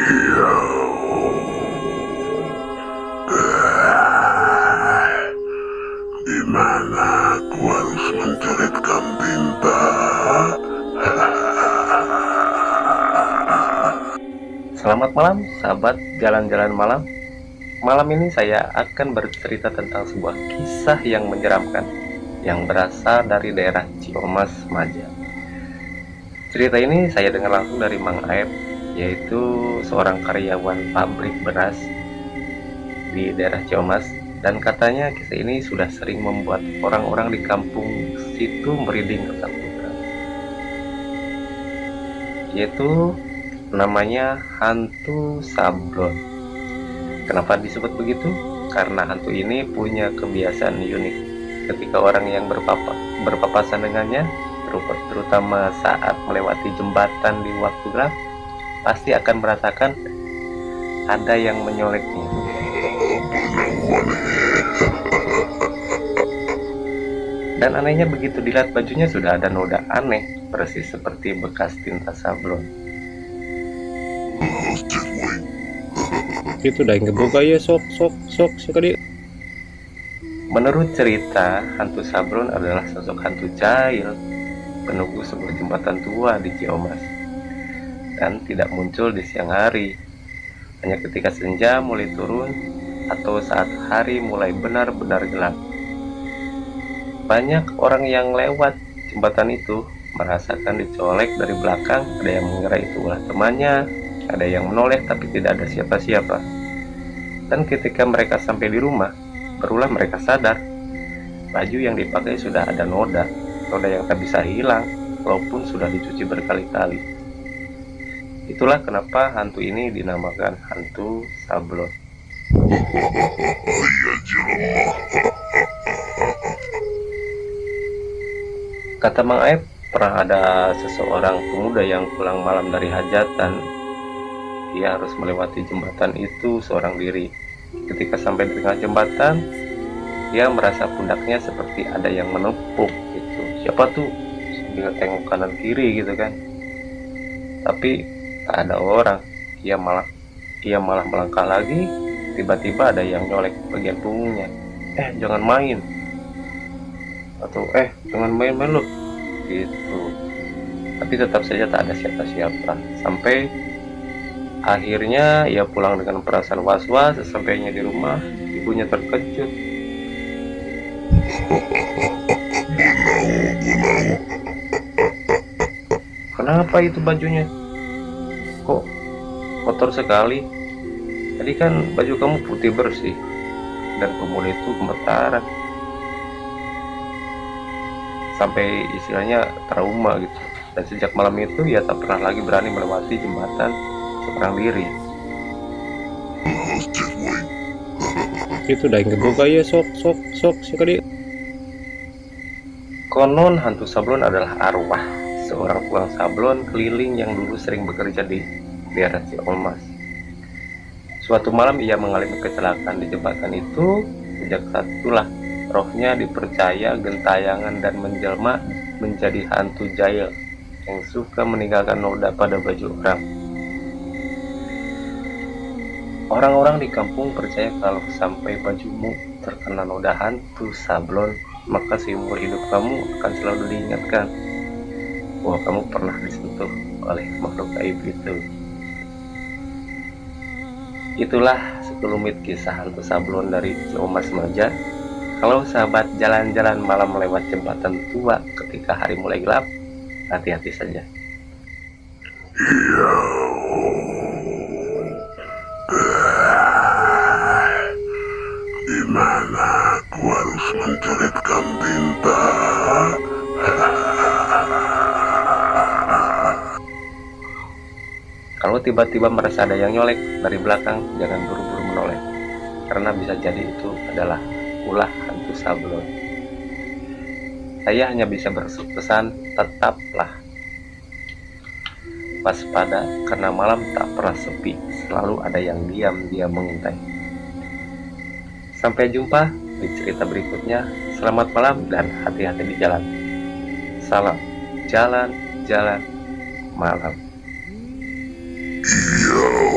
Di mana aku harus mencuritkan tinta? Selamat malam, sahabat jalan-jalan malam. Malam ini saya akan bercerita tentang sebuah kisah yang menyeramkan yang berasal dari daerah Ciomas, Maja. Cerita ini saya dengar langsung dari Mang Aep, yaitu seorang karyawan pabrik beras di daerah Ciomas, dan katanya kisah ini sudah sering membuat orang-orang di kampung situ merinding ketakutan. Yaitu namanya hantu sablon. Kenapa disebut begitu? Karena hantu ini punya kebiasaan unik. Ketika orang yang berpapasan dengannya, terutama saat melewati jembatan di waktu gelap, pasti akan merasakan ada yang menyoleknya. Dan anehnya begitu dilihat bajunya sudah ada noda aneh, persis seperti bekas tinta sablon. Itu udah ngebuka ya sok sekali. Menurut cerita, hantu sablon adalah sosok hantu jahil penunggu sebuah jembatan tua di Ciomas, dan tidak muncul di siang hari, hanya ketika senja mulai turun atau saat hari mulai benar-benar gelap. Banyak orang yang lewat jembatan itu merasakan dicolek dari belakang. Ada yang mengira itu ulah temannya, ada yang menoleh tapi tidak ada siapa-siapa. Dan ketika mereka sampai di rumah, barulah mereka sadar baju yang dipakai sudah ada noda yang tak bisa hilang walaupun sudah dicuci berkali-kali. Itulah kenapa hantu ini dinamakan hantu sablon. Kata Mang Aep, pernah ada seseorang pemuda yang pulang malam dari hajatan. Dia harus melewati jembatan itu seorang diri. Ketika sampai di tengah jembatan, dia merasa pundaknya seperti ada yang menepuk gitu. Siapa tuh? Sambil tengok kanan kiri gitu kan. Tapi tak ada orang. Ia malah melangkah lagi. Tiba-tiba ada yang nyolek bagian punggungnya. Jangan main. Atau jangan main-main lo. Gitu. Tapi tetap saja tak ada siapa-siapa. Sampai akhirnya ia pulang dengan perasaan was-was. Sesampainya di rumah, ibunya terkejut. Kenapa itu bajunya? Kok kotor sekali? Tadi kan baju kamu putih bersih. Dan pemuda itu gemetaran. Sampai istilahnya trauma gitu. Dan sejak malam itu ia tak pernah lagi berani melewati jembatan seorang diri. Itu udah ngebuka ya sok sekali. Konon hantu sablon adalah arwah seorang tukang sablon keliling yang dulu sering bekerja di daerah Ciomas. Suatu malam ia mengalami kecelakaan di jembatan itu. Sejak saat itulah rohnya dipercaya gentayangan dan menjelma menjadi hantu jahil yang suka meninggalkan noda pada baju orang. Orang-orang di kampung percaya kalau sampai bajumu terkena noda hantu sablon, maka seumur hidup kamu akan selalu diingatkan bahwa kamu pernah disentuh oleh makhluk gaib itu. Itulah sekelumit kisah hantu sablon dari Ciomas, Maja. Kalau sahabat jalan-jalan malam melewat jembatan tua ketika hari mulai gelap, hati-hati saja. Di mana aku harus mencuritkan tinta? Kalau tiba-tiba merasa ada yang nyolek dari belakang, jangan buru-buru menoleh, karena bisa jadi itu adalah ulah hantu sablon. Saya hanya bisa berpesan, tetaplah waspada, karena malam tak pernah sepi, selalu ada yang diam-diam mengintai. Sampai jumpa di cerita berikutnya. Selamat malam dan hati-hati di jalan. Salam jalan-jalan malam. Iya.